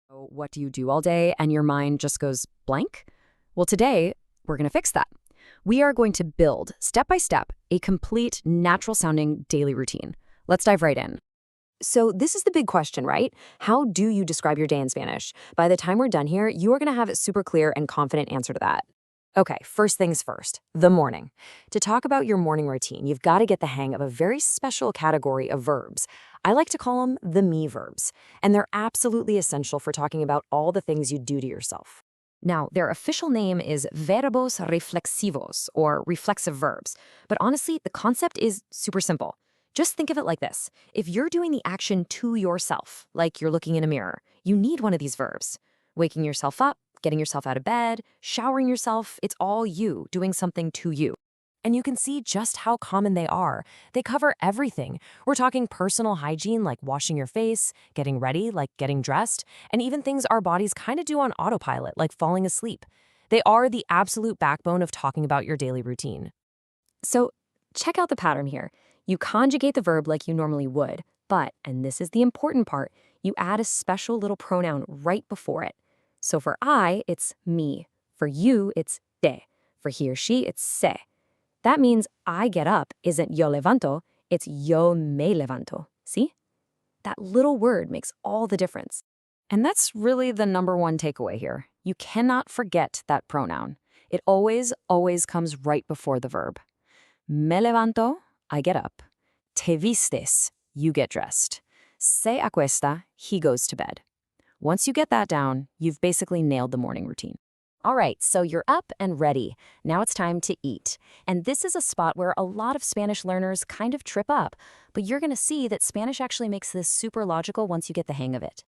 What do you do all day and your mind just goes blank? Well, today we're going to fix that. We are going to build, step by step, a complete, natural-sounding daily routine. Let's dive right in. So this is the big question, right? How do you describe your day in Spanish? By the time we're done here, you are going to have a super clear and confident answer to that. Okay, first things first, the morning. To talk about your morning routine, you've got to get the hang of a very special category of verbs. I like to call them the me verbs, and they're absolutely essential for talking about all the things you do to yourself. Now, their official name is verbos reflexivos, or reflexive verbs. But honestly, the concept is super simple. Just think of it like this. If you're doing the action to yourself, like you're looking in a mirror, you need one of these verbs. Waking yourself up, getting yourself out of bed, showering yourself, it's all you, doing something to you. And you can see just how common they are. They cover everything. We're talking personal hygiene, like washing your face, getting ready, like getting dressed, and even things our bodies kind of do on autopilot, like falling asleep. They are the absolute backbone of talking about your daily routine. So check out the pattern here. You conjugate the verb like you normally would, but, and this is the important part, you add a special little pronoun right before it. So for I, it's me. For you, it's te. For he or she, it's se. That means I get up isn't yo levanto, it's yo me levanto. See? That little word makes all the difference. And that's really the number one takeaway here. You cannot forget that pronoun. It always comes right before the verb. Me levanto, I get up. Te vistes, you get dressed. Se acuesta, he goes to bed. Once you get that down, you've basically nailed the morning routine. All right, so you're up and ready. Now it's time to eat. And this is a spot where a lot of Spanish learners kind of trip up, but you're going to see that Spanish actually makes this super logical once you get the hang of it.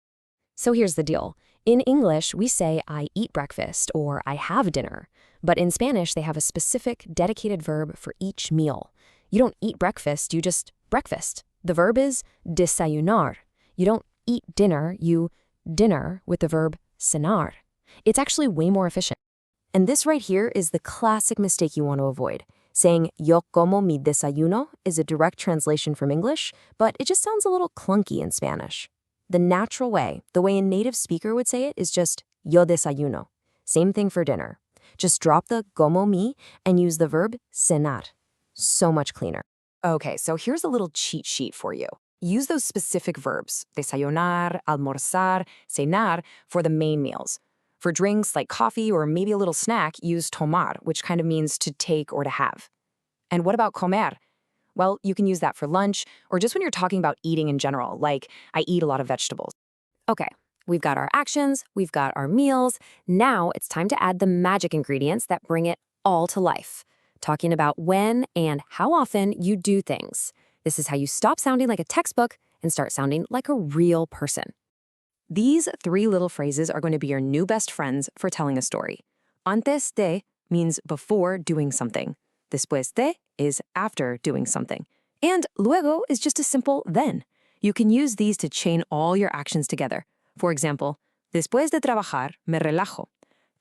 So here's the deal. In English, we say I eat breakfast or I have dinner. But in Spanish, they have a specific, dedicated verb for each meal. You don't eat breakfast, you just breakfast. The verb is desayunar. You don't eat dinner, you dinner with the verb cenar. It's actually way more efficient. And this right here is the classic mistake you want to avoid. Saying yo como mi desayuno is a direct translation from English, but it just sounds a little clunky in Spanish. The natural way, the way a native speaker would say it, is just yo desayuno. Same thing for dinner. Just drop the como mi and use the verb cenar. So much cleaner. Okay, so here's a little cheat sheet for you. Use those specific verbs, desayunar, almorzar, cenar, for the main meals. For drinks like coffee or maybe a little snack, use tomar, which kind of means to take or to have. And what about comer? Well, you can use that for lunch or just when you're talking about eating in general, like I eat a lot of vegetables. Okay, we've got our actions, we've got our meals. Now it's time to add the magic ingredients that bring it all to life. Talking about when and how often you do things. This is how you stop sounding like a textbook and start sounding like a real person. These three little phrases are going to be your new best friends for telling a story. Antes de means before doing something. Después de is after doing something. And luego is just a simple then. You can use these to chain all your actions together. For example, después de trabajar, me relajo.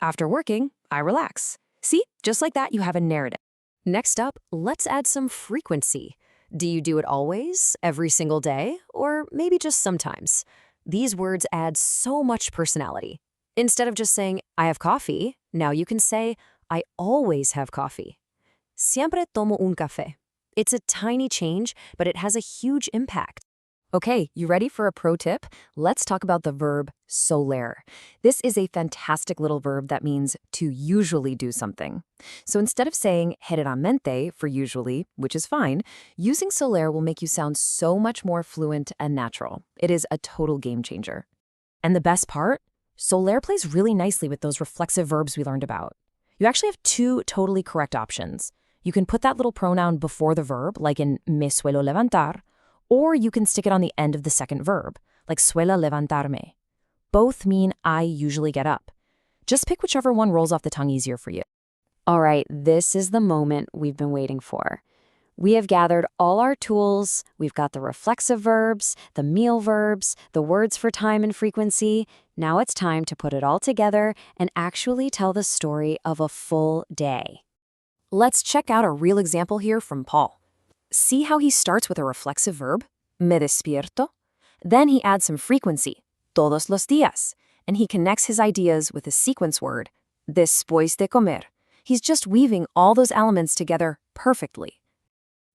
After working, I relax. See, just like that, you have a narrative. Next up, let's add some frequency. Do you do it always, every single day, or maybe just sometimes? These words add so much personality. Instead of just saying, I have coffee, now you can say, I always have coffee. Siempre tomo un café. It's a tiny change, but it has a huge impact. Okay, you ready for a pro tip? Let's talk about the verb soler. This is a fantastic little verb that means to usually do something. So instead of saying generalmente for usually, which is fine, using soler will make you sound so much more fluent and natural. It is a total game changer. And the best part? Soler plays really nicely with those reflexive verbs we learned about. You actually have two totally correct options. You can put that little pronoun before the verb, like in me suelo levantar, or you can stick it on the end of the second verb, like suelo levantarme. Both mean I usually get up. Just pick whichever one rolls off the tongue easier for you. All right, this is the moment we've been waiting for. We have gathered all our tools. We've got the reflexive verbs, the meal verbs, the words for time and frequency. Now it's time to put it all together and actually tell the story of a full day. Let's check out a real example here from Paul. See how he starts with a reflexive verb, me despierto? Then he adds some frequency, todos los días. and he connects his ideas with a sequence word, después de comer. He's just weaving all those elements together perfectly.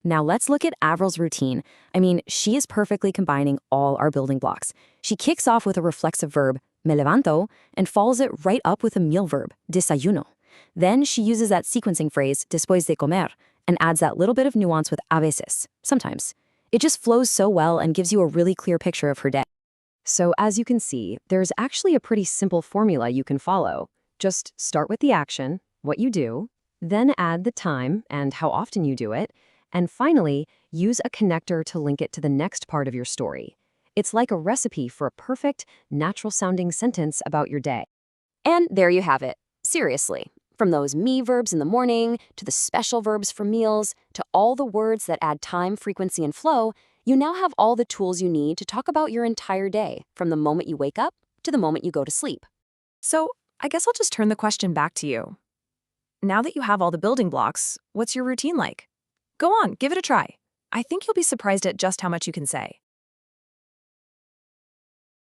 Now let's look at Avril's routine. I mean, she is perfectly combining all our building blocks. She kicks off with a reflexive verb, me levanto, and follows it right up with a meal verb, desayuno. Then she uses that sequencing phrase, después de comer, and adds that little bit of nuance with a veces, sometimes. It just flows so well and gives you a really clear picture of her day. So as you can see, there's actually a pretty simple formula you can follow. Just start with the action, what you do, then add the time and how often you do it, and finally, use a connector to link it to the next part of your story. It's like a recipe for a perfect, natural-sounding sentence about your day. And there you have it. Seriously. From those me verbs in the morning, to the special verbs for meals, to all the words that add time, frequency, and flow, you now have all the tools you need to talk about your entire day, from the moment you wake up to the moment you go to sleep. So, I guess I'll just turn the question back to you. Now that you have all the building blocks, what's your routine like? Go on, give it a try. I think you'll be surprised at just how much you can say.